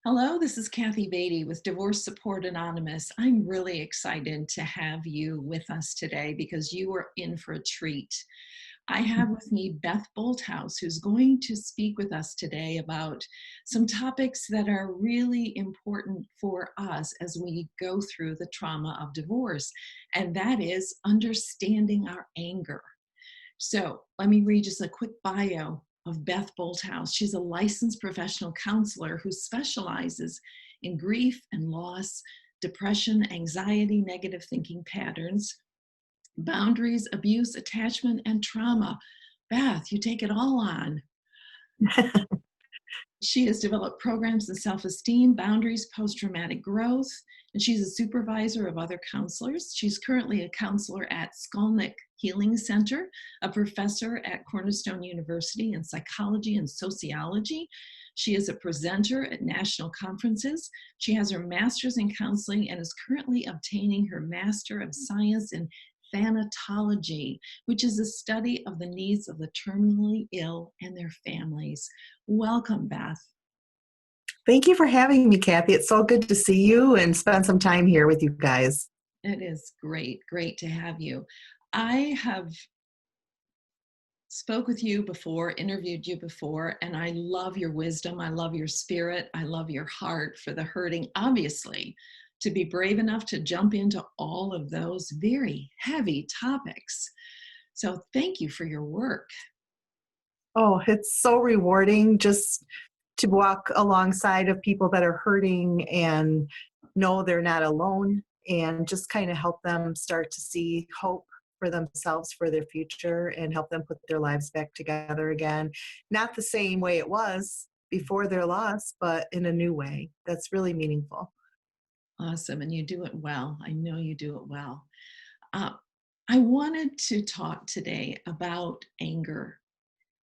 Hello, this is Kathy Beatty with Divorce Support Anonymous. I'm really excited to have you with us today because you are in for a treat. I have with me Beth Bolthouse, who's going to speak with us today about some topics that are really important for us as we go through the trauma of divorce, and that is understanding our anger. So let me read just a quick bio of Beth Bolthouse. She's a licensed professional counselor who specializes in grief and loss, depression, anxiety, negative thinking patterns, boundaries, abuse, attachment, and trauma. Beth, you take it all on. She has developed programs in self-esteem, boundaries, post-traumatic growth, and she's a supervisor of other counselors. She's currently a counselor at Skolnick Healing Center, a professor at Cornerstone University in psychology and sociology. She is a presenter at national conferences. She has her master's in counseling and is currently obtaining her Master of Science in thanatology, which is a study of the needs of the terminally ill and their families. Welcome, Beth. Thank you for having me, Kathy. It's so good to see you and spend some time here with you guys. It is great to have you. I have spoke with you before, interviewed you before, and I love your wisdom. I love your spirit. I love your heart for the hurting, obviously, to be brave enough to jump into all of those very heavy topics. So thank you for your work. Oh, it's so rewarding just to walk alongside of people that are hurting and know they're not alone and just kind of help them start to see hope for themselves, for their future, and help them put their lives back together again. Not the same way it was before their loss, but in a new way. That's really meaningful. Awesome. And you do it well. I know you do it well. Uh, I wanted to talk today about anger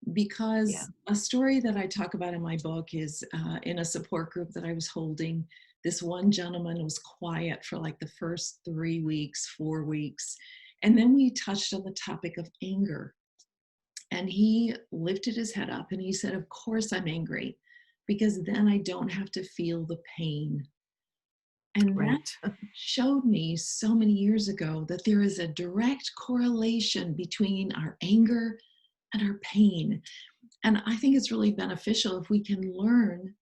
Yeah. because a story that I talk about in my book is in a support group that I was holding. This one gentleman was quiet for like the first 3 weeks, 4 weeks. And then we touched on the topic of anger. And he lifted his head up and he said, "Of course I'm angry, because then I don't have to feel the pain." And that Right. showed me so many years ago that there is a direct correlation between our anger and our pain. And I think it's really beneficial if we can learn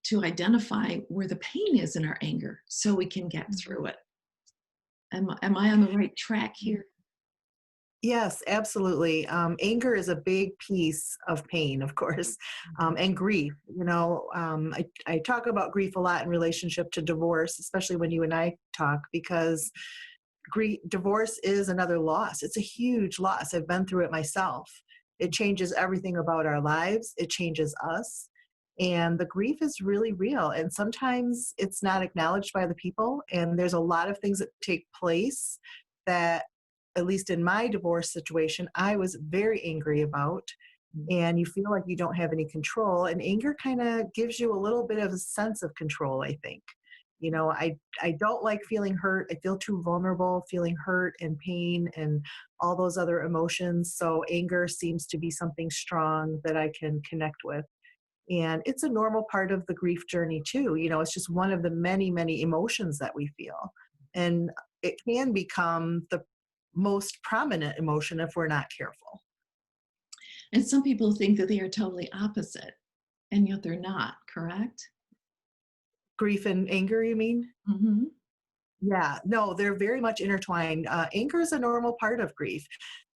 to identify where the pain is in our anger so we can get through it. Am I on the right track here? Yes, absolutely. Anger is a big piece of pain, of course, and grief. I talk about grief a lot in relationship to divorce, especially when you and I talk, because divorce is another loss. It's a huge loss. I've been through it myself. It changes everything about our lives. It changes us. And the grief is really real. And sometimes it's not acknowledged by the people. And there's a lot of things that take place that, at least in my divorce situation, I was very angry about. And you feel like you don't have any control. And anger kind of gives you a little bit of a sense of control, I think. I don't like feeling hurt. I feel too vulnerable, feeling hurt and pain and all those other emotions. So anger seems to be something strong that I can connect with. And it's a normal part of the grief journey too. It's just one of the many, many emotions that we feel. And it can become the most prominent emotion if we're not careful. And some people think that they are totally opposite, and yet they're not, correct? Grief and anger, you mean? Hmm. Yeah, no, they're very much intertwined. Anger is a normal part of grief.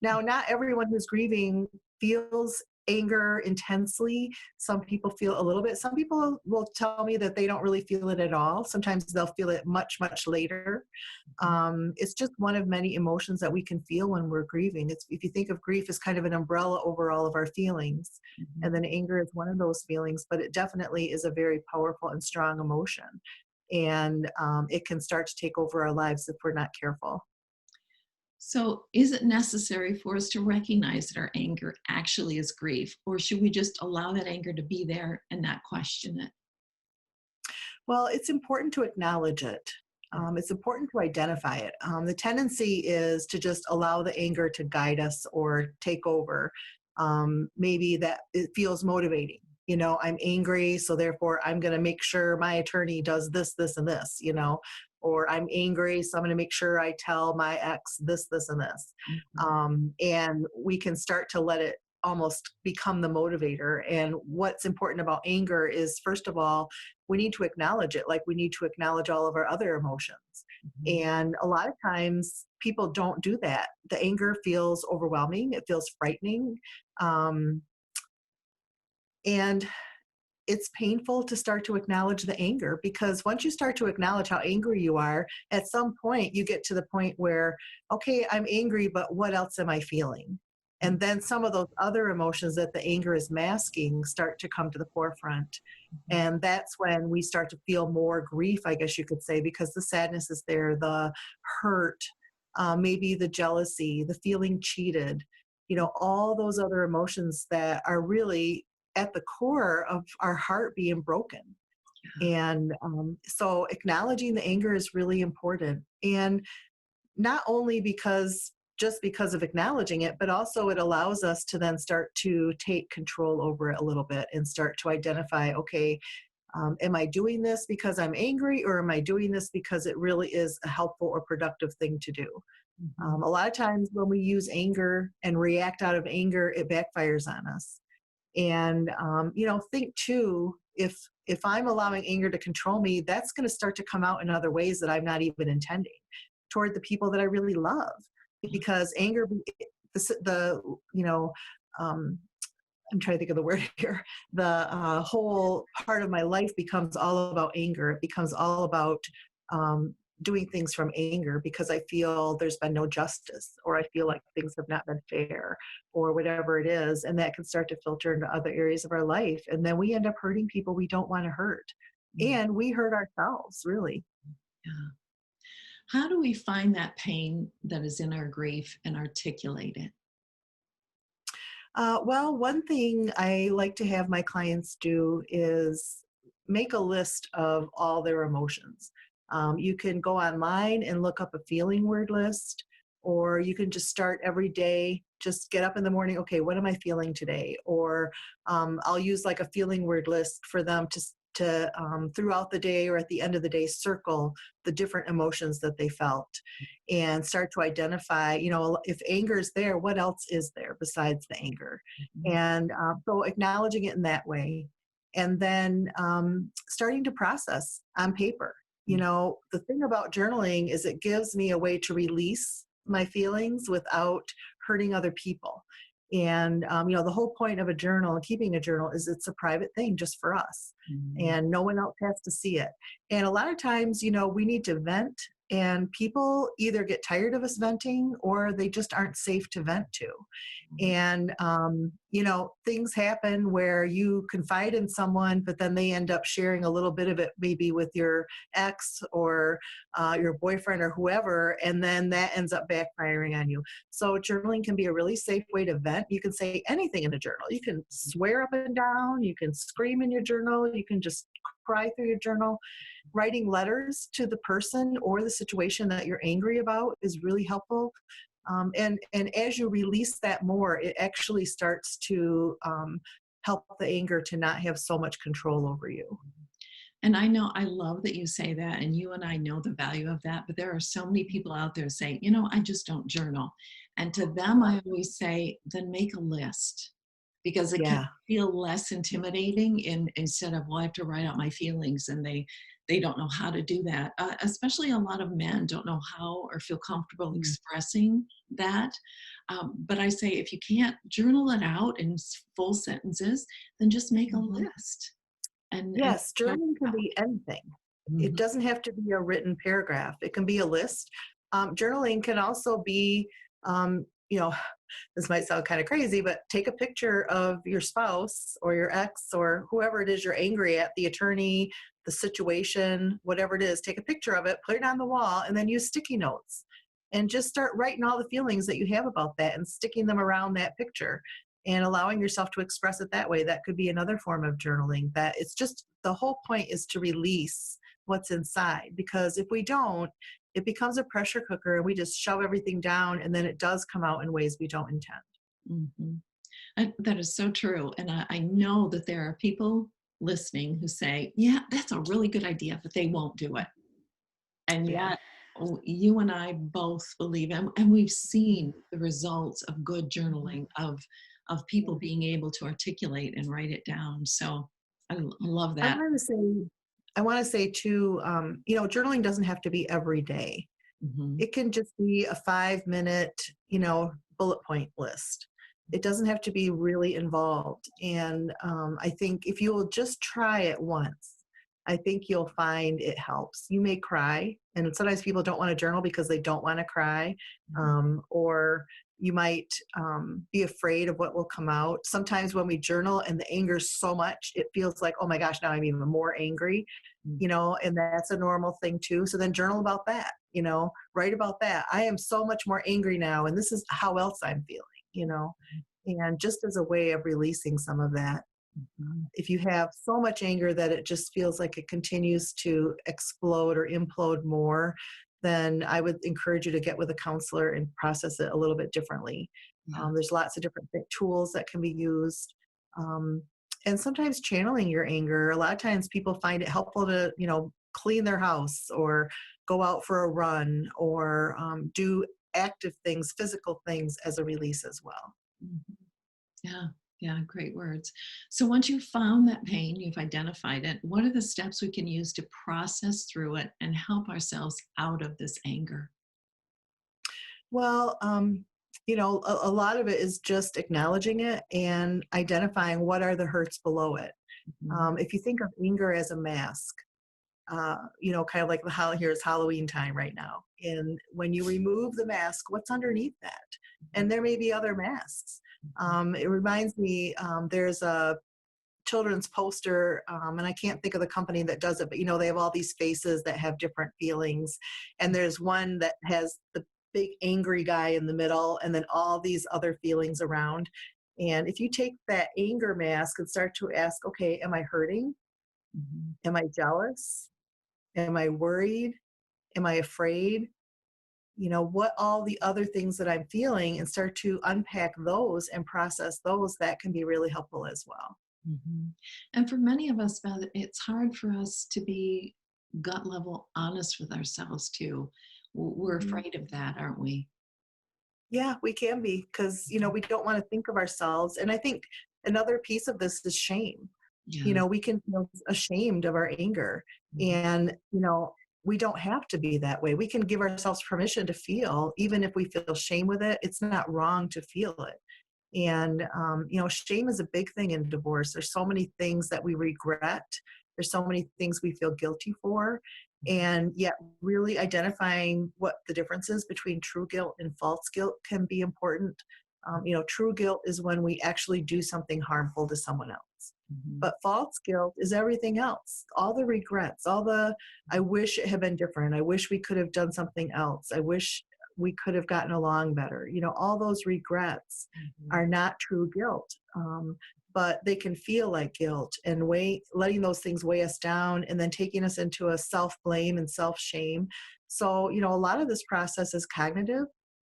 Now, not everyone who's grieving feels anger intensely. Some people feel a little bit. Some people will tell me that they don't really feel it at all. Sometimes they'll feel it much, much later. It's just one of many emotions that we can feel when we're grieving. It's, if you think of grief as kind of an umbrella over all of our feelings, and then anger is one of those feelings, but it definitely is a very powerful and strong emotion. And it can start to take over our lives if we're not careful. So, is it necessary for us to recognize that our anger actually is grief, or should we just allow that anger to be there and not question it? Well, it's important to acknowledge it. It's important to identify it. The tendency is to just allow the anger to guide us or take over. Maybe that it feels motivating. I'm angry, so therefore I'm going to make sure my attorney does this, this, and this, or I'm angry, so I'm going to make sure I tell my ex this, this, and this. Mhm. And we can start to let it almost become the motivator. And what's important about anger is, first of all, we need to acknowledge it, like we need to acknowledge all of our other emotions. Mhm. And a lot of times people don't do that. The anger feels overwhelming, it feels frightening. Um, and it's painful to start to acknowledge the anger, because once you start to acknowledge how angry you are, at some point you get to the point where, okay, I'm angry, but what else am I feeling? And then some of those other emotions that the anger is masking start to come to the forefront. Mhm. And that's when we start to feel more grief, I guess you could say, because the sadness is there, the hurt, maybe the jealousy, the feeling cheated, all those other emotions that are really at the core of our heart being broken. And so acknowledging the anger is really important. And not only just because of acknowledging it, but also it allows us to then start to take control over it a little bit and start to identify, okay, am I doing this because I'm angry, or am I doing this because it really is a helpful or productive thing to do? Mhm. A lot of times when we use anger and react out of anger, it backfires on us. And think too, if I'm allowing anger to control me, that's going to start to come out in other ways that I'm not even intending toward the people that I really love, because anger, the um, I'm trying to think of the word here. The whole part of my life becomes all about anger. It becomes all about um, doing things from anger because I feel there's been no justice, or I feel like things have not been fair, or whatever it is. And that can start to filter into other areas of our life. And then we end up hurting people we don't want to hurt. Mm. And we hurt ourselves, really. Yeah. How do we find that pain that is in our grief and articulate it? Well, one thing I like to have my clients do is make a list of all their emotions. You can go online and look up a feeling word list, or you can just start every day. Just get up in the morning. Okay, what am I feeling today? Or I'll use like a feeling word list for them to throughout the day or at the end of the day circle the different emotions that they felt, and start to identify, if anger is there, what else is there besides the anger? Mhm. And so acknowledging it in that way. And then starting to process on paper. The thing about journaling is it gives me a way to release my feelings without hurting other people. And, the whole point of a journal and keeping a journal is it's a private thing just for us, Mhm. and no one else has to see it. And a lot of times, we need to vent, and people either get tired of us venting or they just aren't safe to vent to. And things happen where you confide in someone, but then they end up sharing a little bit of it maybe with your ex, or your boyfriend or whoever, and then that ends up backfiring on you. So journaling can be a really safe way to vent. You can say anything in a journal. You can swear up and down, you can scream in your journal, you can just cry through your journal. Writing letters to the person or the situation that you're angry about is really helpful. And as you release that more, it actually starts to help the anger to not have so much control over you. And I know, I love that you say that, and you and I know the value of that, but there are so many people out there saying, I just don't journal. And to them, I always say, then make a list, because it can Yeah. feel less intimidating instead of, well, I have to write out my feelings, and they don't know how to do that. Especially a lot of men don't know how or feel comfortable Mm. expressing that. But I say, if you can't journal it out in full sentences, then just make a Mhm. list and Yes, start. journaling can be anything. It Mhm. doesn't have to be a written paragraph. It can be a list. Journaling can also be, um, you know, this might sound kind of crazy, but take a picture of your spouse or your ex or whoever it is you're angry at, the attorney, the situation, whatever it is. Take a picture of it, put it on the wall, and then use sticky notes and just start writing all the feelings that you have about that and sticking them around that picture and allowing yourself to express it that way. That could be another form of journaling. That it's just the whole point is to release what's inside, because if we don't, it becomes a pressure cooker and we just shove everything down, and then it does come out in ways we don't intend. Mhm. That is so true. And I know that there are people listening who say, yeah, that's a really good idea, but they won't do it. And Yeah. yet, you and I both believe, and we've seen the results of good journaling, of people being able to articulate and write it down. So I love I that. want to say, I want to say too, journaling doesn't have to be every day. Mhm. It can just be a 5 minute, bullet point list. It doesn't have to be really involved. And I think if you will just try it once, I think you'll find it helps. You may cry, and sometimes people don't want to journal because they don't want to cry, Mhm. or you might be afraid of what will come out. Sometimes when we journal and the anger is so much, it feels like, oh my gosh, now I'm even more angry, Mm. and that's a normal thing too. So then journal about that, write about that. I am so much more angry now, and this is how else I'm feeling, you know, and just as a way of releasing some of that. Mhm. If you have so much anger that it just feels like it continues to explode or implode more, then I would encourage you to get with a counselor and process it a little bit differently. Yeah. There's lots of different tools that can be used. Um, and sometimes channeling your anger, a lot of times people find it helpful to, clean their house or go out for a run or do active things, physical things as a release as well. Mhm. Yeah. Yeah. Great words. So once you've found that pain, you've identified it, what are the steps we can use to process through it and help ourselves out of this anger? Well, a lot of it is just acknowledging it and identifying what are the hurts below it. Mhm. If you think of anger as a mask, kind of like here's Halloween time right now. And when you remove the mask, what's underneath that? And there may be other masks. Mhm. It reminds me, there's a children's poster, and I can't think of the company that does it, but they have all these faces that have different feelings. And there's one that has the big angry guy in the middle, and then all these other feelings around. And if you take that anger mask and start to ask, okay, am I hurting? Mhm. Am I jealous? Am I worried? Am I afraid? What all the other things that I'm feeling, and start to unpack those and process those, that can be really helpful as well. Mhm. And for many of us, Beth, it's hard for us to be gut level honest with ourselves too. We're Mhm. afraid of that, aren't we? Yeah, we can be because, we don't want to think of ourselves. And I think another piece of this is shame. Yeah. We can feel ashamed of our anger. Mhm. And, we don't have to be that way. We can give ourselves permission to feel, even if we feel shame with it. It's not wrong to feel it. And, shame is a big thing in divorce. There's so many things that we regret. There's so many things we feel guilty for. And yet, really identifying what the difference is between true guilt and false guilt can be important. True guilt is when we actually do something harmful to someone else. Mhm. But false guilt is everything else, all the regrets, all the, I wish it had been different. I wish we could have done something else. I wish we could have gotten along better. All those regrets Mhm. are not true guilt. But they can feel like guilt, and letting those things weigh us down, and then taking us into a self blame and self shame. So, a lot of this process is cognitive.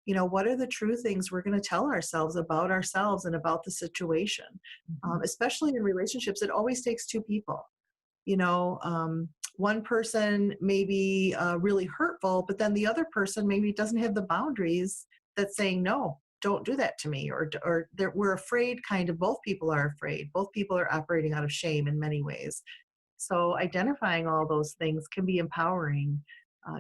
What are the true things we're going to tell ourselves about ourselves and about the situation? Mhm. Especially in relationships, it always takes two people. You know, um, One person may be really hurtful, but then the other person maybe doesn't have the boundaries that's saying, no, don't do that to me. Or we're afraid, kind of, both people are afraid. Both people are operating out of shame in many ways. So identifying all those things can be empowering,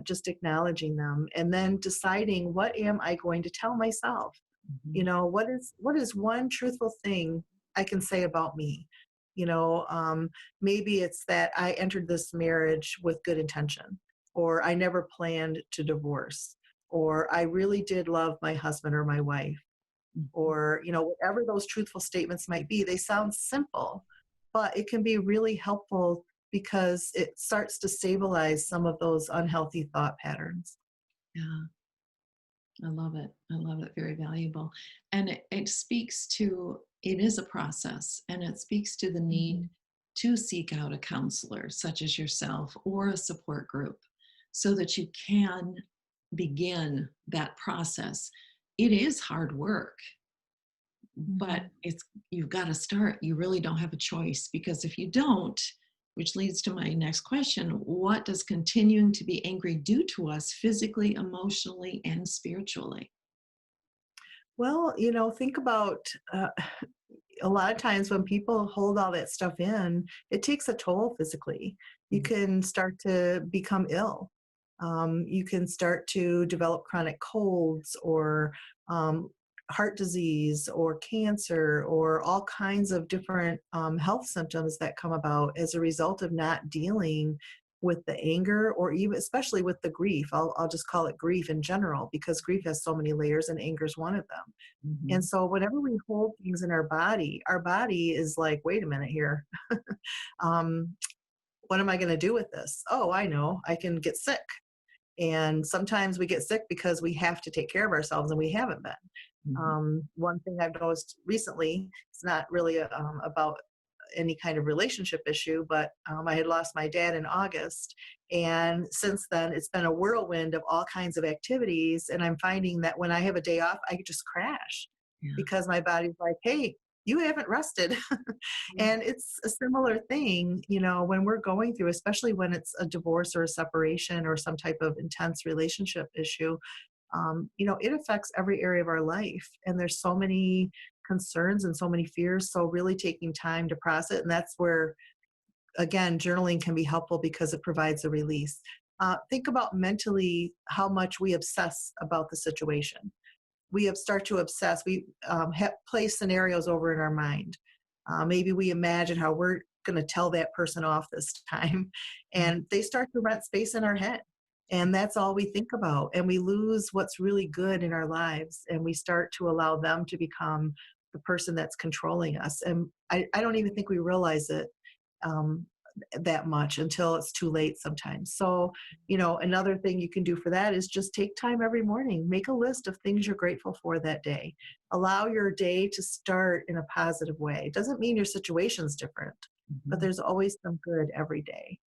just acknowledging them and then deciding, what am I going to tell myself? Mhm. What is one truthful thing I can say about me? you know um, Maybe it's that I entered this marriage with good intention, or I never planned to divorce, or I really did love my husband or my wife, Mhm. or whatever those truthful statements might be. They sound simple, but it can be really helpful because it starts to stabilize some of those unhealthy thought patterns. Yeah. I love it. I love it. Very valuable. And it speaks to, it is a process, and it speaks to the need Mhm. to seek out a counselor such as yourself or a support group so that you can begin that process. It is hard work. but Mhm. you've got to start. You really don't have a choice, because if you don't, which leads to my next question, what does continuing to be angry do to us physically, emotionally, and spiritually? Well, think about a lot of times when people hold all that stuff in, it takes a toll physically. You Mhm. can start to become ill. You can start to develop chronic colds or um, heart disease or cancer or all kinds of different health symptoms that come about as a result of not dealing with the anger or even especially with the grief. I'll just call it grief in general because grief has so many layers and anger is one of them. And Mhm. so whenever we hold things in our body is like, wait a minute here. um, what am I going to do with this? Oh, I know. I can get sick. And sometimes we get sick because we have to take care of ourselves and we haven't been. Mhm. One thing I've noticed recently, it's not really about any kind of relationship issue, but I had lost my dad in August. And since then, it's been a whirlwind of all kinds of activities. And I'm finding that when I have a day off, I just crash Yeah. because my body's like, hey, you haven't rested. Mm. And it's a similar thing, when we're going through, especially when it's a divorce or a separation or some type of intense relationship issue, it affects every area of our life. And there's so many concerns and so many fears. So, really taking time to process it. And that's where, again, journaling can be helpful because it provides a release. Think about mentally how much we obsess about the situation. We have start to obsess. We play scenarios over in our mind. Maybe we imagine how we're going to tell that person off this time, Mm. and they start to rent space in our head. And that's all we think about. And we lose what's really good in our lives, and we start to allow them to become the person that's controlling us. And I don't even think we realize it um, that much until it's too late sometimes. So, another thing you can do for that is just take time every morning, make a list of things you're grateful for that day. Allow your day to start in a positive way. It doesn't mean your situation's different, but Mhm. there's always some good every day.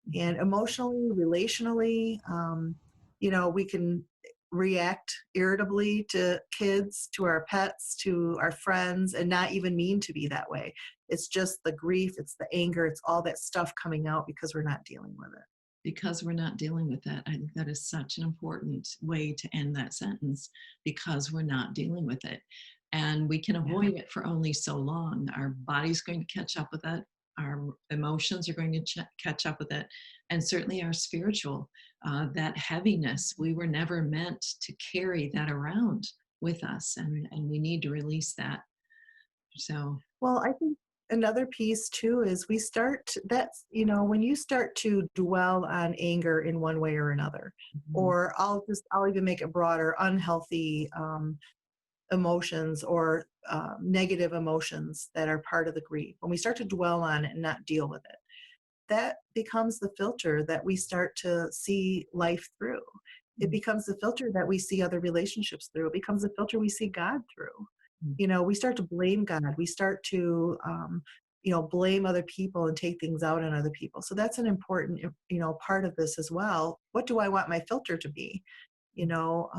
Mhm. And emotionally, relationally, we can react irritably to kids, to our pets, to our friends, and not even mean to be that way. It's just the grief, it's the anger, it's all that stuff coming out because we're not dealing with it. Because we're not dealing with that. I think that is such an important way to end that sentence, because we're not dealing with it. And we can Yeah. avoid it for only so long. Our body's going to catch up with it. Our emotions are going to catch up with it. And certainly our spiritual, that heaviness, we were never meant to carry that around with us. And we need to release that. So, Well, I think another piece too is when you start to dwell on anger in one way or another, mhm, or I'll even make it broader, unhealthy emotions or negative emotions that are part of the grief. When we start to dwell on it and not deal with it, that becomes the filter that we start to see life through. It mm, becomes the filter that we see other relationships through. It becomes the filter we see God through. mm, We start to blame God. We start to, blame other people and take things out on other people. So that's an important, part of this as well. What do I want my filter to be? You know,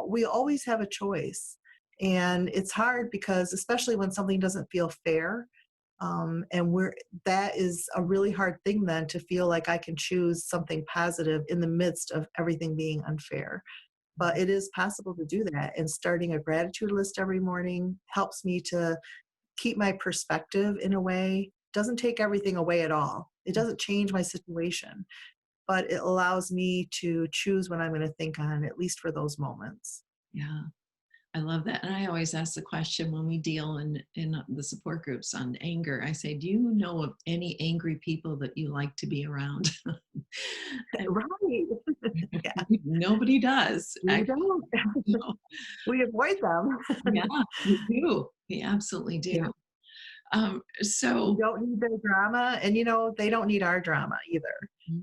we always have a choice, and it's hard because especially when something doesn't feel fair, and that is a really hard thing then to feel like I can choose something positive in the midst of everything being unfair. But it is possible to do that. And starting a gratitude list every morning helps me to keep my perspective in a way, doesn't take everything away at all. It mm, doesn't change my situation, but it allows me to choose what I'm going to think on, at least for those moments. yeah. I love that. And I always ask the question when we deal in the support groups on anger. I say, do you know of any angry people that you like to be around? And Right. Yeah. nobody does. We Actually, don't. no. We avoid them. Yeah, we do. We absolutely Yeah. do. We So, don't need their drama, and they don't need our drama either.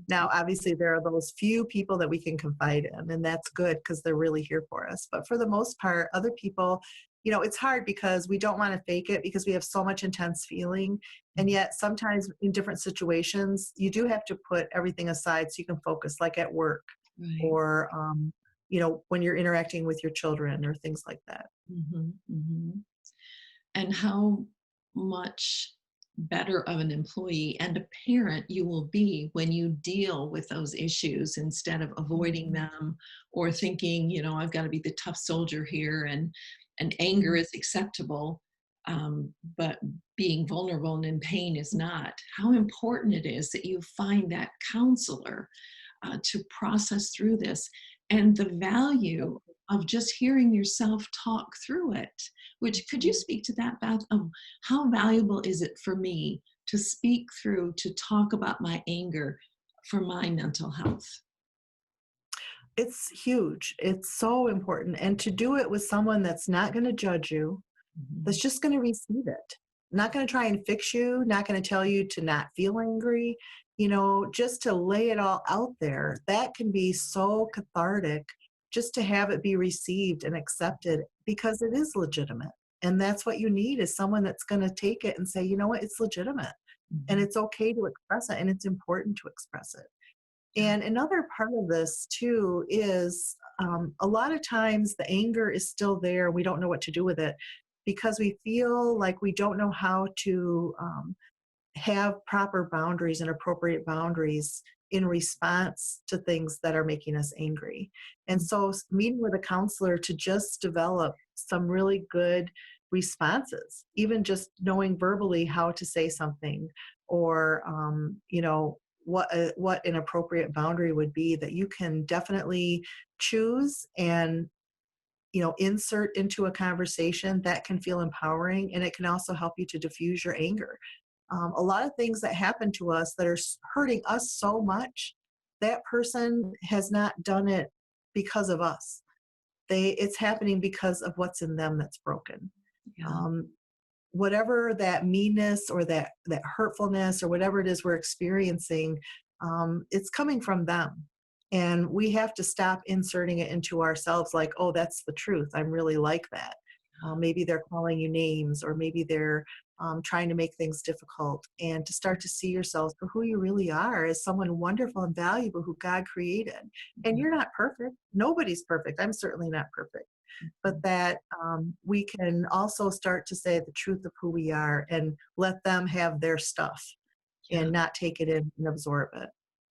Now, obviously, there are those few people that we can confide in, and that's good because they're really here for us. But for the most part, other people, it's hard because we don't want to fake it because we have so much intense feeling. And yet, sometimes in different situations, you do have to put everything aside so you can focus, like at work right. or, when you're interacting with your children or things like that. Hmm. Hmm. and how much better of an employee and a parent you will be when you deal with those issues instead of avoiding Mhm. them or thinking, I've got to be the tough soldier here, and anger Mhm. is acceptable, but being vulnerable and in pain is not. How important it is that you find that counselor to process through this, and the value of just hearing yourself talk through it. Which, could you speak to that, Beth, of how valuable is it for me to speak through, to talk about my anger for my mental health? It's huge. It's so important. And to do it with someone that's not going to judge you, that's Mhm. just going to receive it. Not going to try and fix you, not going to tell you to not feel angry, just to lay it all out there. That can be so cathartic just to have it be received and accepted because it is legitimate. And that's what you need is someone that's going to take it and say, you know what, it's legitimate and Mhm. it's okay to express it and it's important to express it. Yeah. And another part of this too is a lot of times the anger is still there. We don't know what to do with it because we feel like we don't know how to have proper boundaries and appropriate boundaries in response to things that are making us angry. And so, meeting with a counselor to just develop some really good responses, even just knowing verbally how to say something, or what an appropriate boundary would be that you can definitely choose and insert into a conversation that can feel empowering, and it can also help you to diffuse your anger. A lot of things that happen to us that are hurting us so much, that person has not done it because of us. It's happening because of what's in them that's broken. Yeah. Um, Whatever that meanness or that hurtfulness or whatever it is we're experiencing, it's coming from them. And we have to stop inserting it into ourselves like, oh, that's the truth. I'm really like that. Maybe they're calling you names, or maybe they're trying to make things difficult, and to start to see yourselves for who you really are as someone wonderful and valuable who God created. And Yeah. you're not perfect. Nobody's perfect. I'm certainly not perfect, but that we can also start to say the truth of who we are and let them have their stuff Yeah. and not take it in and absorb it.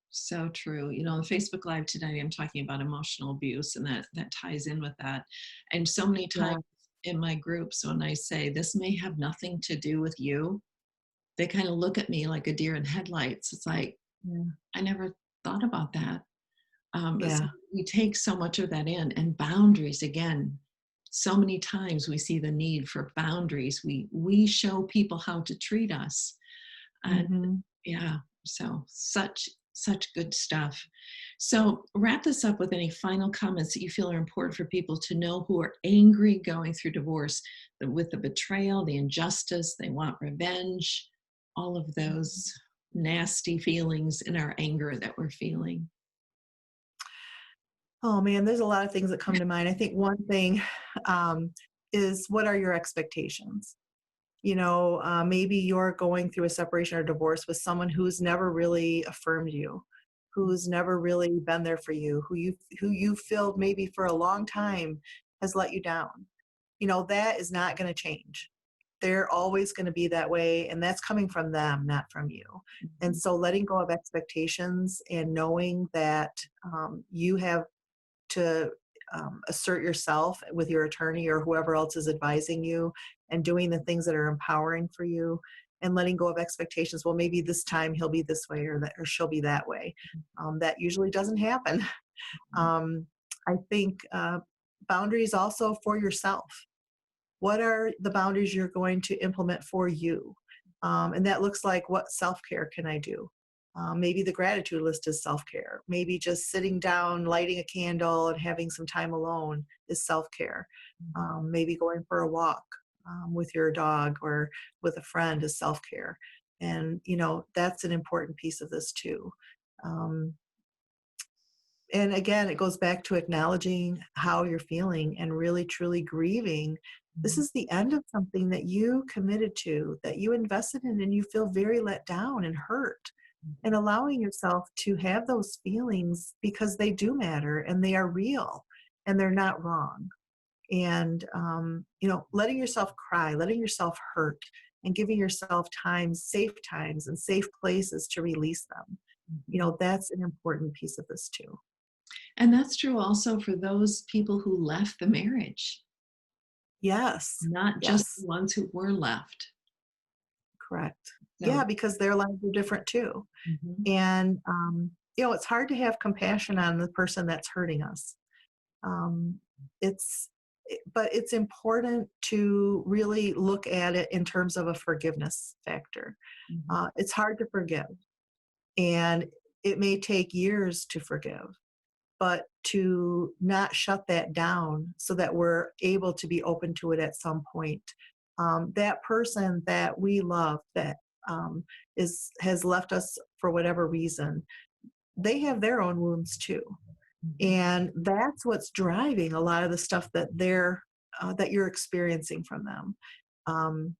So true. On Facebook Live today, I'm talking about emotional abuse, and that ties in with that. And so many times Yeah. in my groups, when I say this may have nothing to do with you, they kind of look at me like a deer in headlights. It's like, Yeah. I never thought about that. So Yeah. we take so much of that in, and boundaries again. So many times we see the need for boundaries. We show people how to treat us, and Hmm. yeah, so such good stuff. So wrap this up with any final comments that you feel are important for people to know who are angry going through divorce, with the betrayal, the injustice, they want revenge, all of those nasty feelings in our anger that we're feeling. Oh man, there's a lot of things that come to mind. I think one thing um, is, what are your expectations? Maybe you're going through a separation or divorce with someone who's never really affirmed you, who's never really been there for you, who you feel maybe for a long time has let you down. That is not going to change. They're always going to be that way, and that's coming from them, not from you. And Mhm. so letting go of expectations and knowing that you have to assert yourself with your attorney or whoever else is advising you, and doing the things that are empowering for you, and letting go of expectations. Well, maybe this time he'll be this way, or that, or she'll be that way. That usually doesn't happen. um, I think boundaries also for yourself. What are the boundaries you're going to implement for you? And that looks like, what self-care can I do? Maybe the gratitude list is self-care. Maybe just sitting down, lighting a candle, and having some time alone is self-care. Maybe going for a walk with your dog or with a friend is self-care. And, that's an important piece of this too. Um, and again, it goes back to acknowledging how you're feeling and really truly grieving. This Mhm. is the end of something that you committed to, that you invested in, and you feel very let down and hurt. And allowing yourself to have those feelings because they do matter and they are real and they're not wrong. and letting yourself cry, letting yourself hurt, and giving yourself times, safe times and safe places to release them. Mhm. That's an important piece of this too. And that's true also for those people who left the marriage, Yes. not just the Yes. ones who were left. Correct. So, Yeah, because their lives are different too. mhm, And it's hard to have compassion on the person that's hurting us. Um, but it's important to really look at it in terms of a forgiveness factor. mhm, It's hard to forgive, and it may take years to forgive, but to not shut that down so that we're able to be open to it at some point. That person that we love that has left us for whatever reason, they have their own wounds too, mhm. and that's what's driving a lot of the stuff that you're experiencing from them. Um,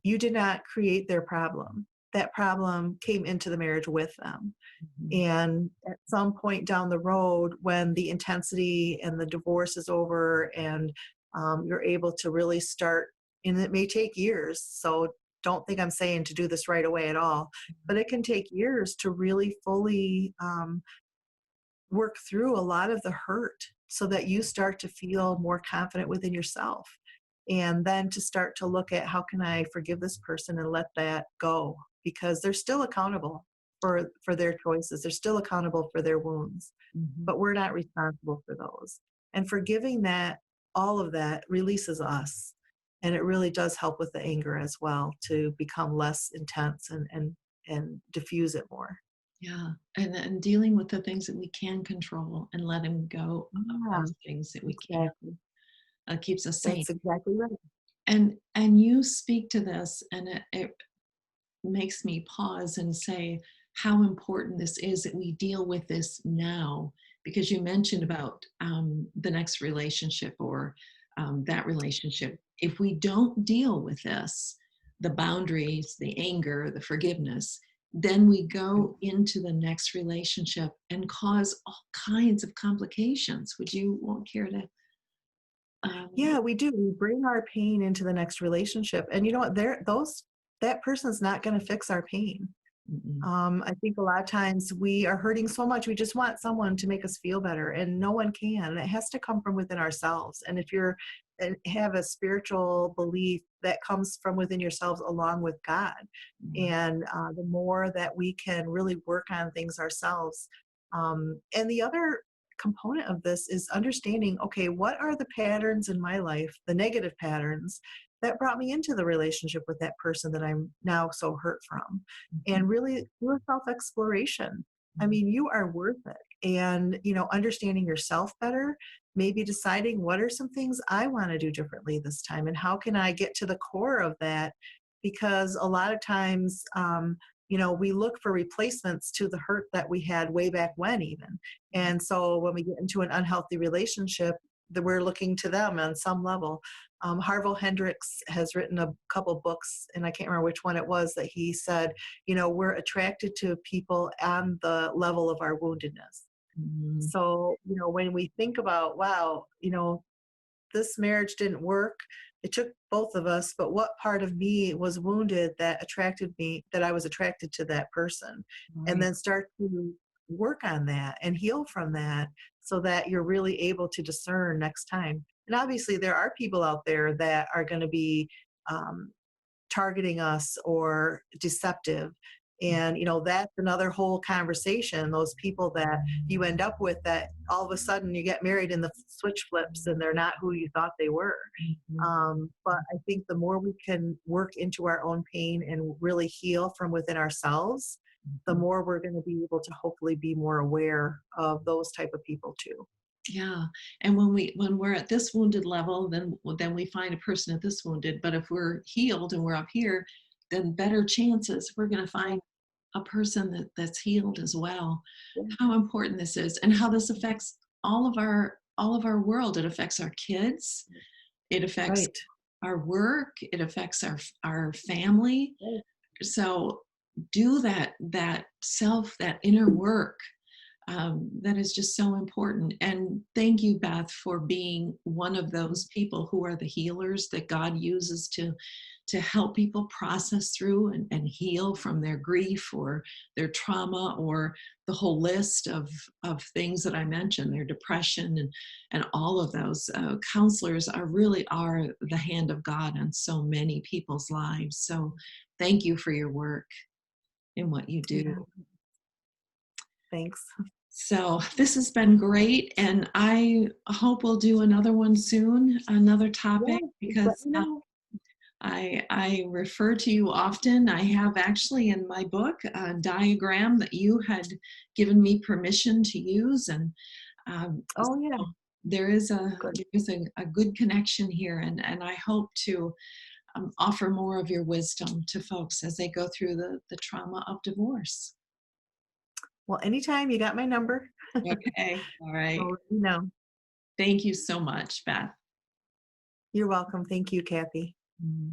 you did not create their problem. That problem came into the marriage with them. Mhm. And at some point down the road, when the intensity and the divorce is over, and you're able to really start, and it may take years. So don't think I'm saying to do this right away at all, but it can take years to really fully work through a lot of the hurt so that you start to feel more confident within yourself. And then to start to look at how can I forgive this person and let that go, because they're still accountable for their choices. They're still accountable for their wounds, Mhm. but we're not responsible for those. And forgiving that, all of that releases us. And it really does help with the anger as well to become less intense and diffuse it more. Yeah, and dealing with the things that we can control and letting go of Yeah, those things that we can't, exactly. keeps us sane. That's exactly right. And you speak to this, and it makes me pause and say how important this is that we deal with this now, because you mentioned about the next relationship or that relationship. If we don't deal with this, the boundaries, the anger, the forgiveness, then we go into the next relationship and cause all kinds of complications. Would you want care to? Um, Yeah, we do. We bring our pain into the next relationship. And you know what? That person's not going to fix our pain. mm, I think a lot of times we are hurting so much, we just want someone to make us feel better, and no one can. It has to come from within ourselves. And if you're have a spiritual belief that comes from within yourselves along with God, mm, and the more that we can really work on things ourselves. And the other component of this is understanding, okay, what are the patterns in my life, the negative patterns that brought me into the relationship with that person that I'm now so hurt from, mhm, and really do a self exploration. I mhm, mean, you are worth it. And, understanding yourself better, maybe deciding what are some things I want to do differently this time and how can I get to the core of that? Because a lot of times, we look for replacements to the hurt that we had way back when, even. And so when we get into an unhealthy relationship, that we're looking to them on some level. Harville Hendrix has written a couple books, and I can't remember which one it was, that he said, we're attracted to people on the level of our woundedness. mhm, So, when we think about, wow, this marriage didn't work, it took both of us, but what part of me was wounded that I was attracted to that person? And right. then start to work on that and heal from that so that you're really able to discern next time. And obviously, there are people out there that are going to be um, targeting us or deceptive. And, that's another whole conversation. Those people that you end up with, that all of a sudden you get married and the switch flips and they're not who you thought they were. Mhm. But I think the more we can work into our own pain and really heal from within ourselves, the Mhm. more we're going to be able to hopefully be more aware of those type of people too. Yeah, and when we're at this wounded level, then we find a person at this wounded. But if we're healed and we're up here, then better chances we're going to Yeah, find a person that's healed as well. yeah, How important this is, and how this affects all of our world. It affects our kids. It affects right. our work. It affects our family. Right. So do that inner work that is just so important. And thank you, Beth, for being one of those people who are the healers that God uses to help people process through and heal from their grief or their trauma or the whole list of things that I mentioned, their depression and all of those. Counselors are the hand of God on so many people's lives. So thank you for your work and what you do. Yeah, thanks. So this has been great, and I hope we'll do another one soon, another topic, Yeah, just let because me know. I refer to you often. I have actually in my book a diagram that you had given me permission to use, and Oh, yeah, so there is good. a good connection here, and I hope to offer more of your wisdom to folks as they go through the trauma of divorce. Well, anytime, you got my number. Okay, all right. So let me know. Thank you so much, Beth. You're welcome. Thank you, Kathy. Mm.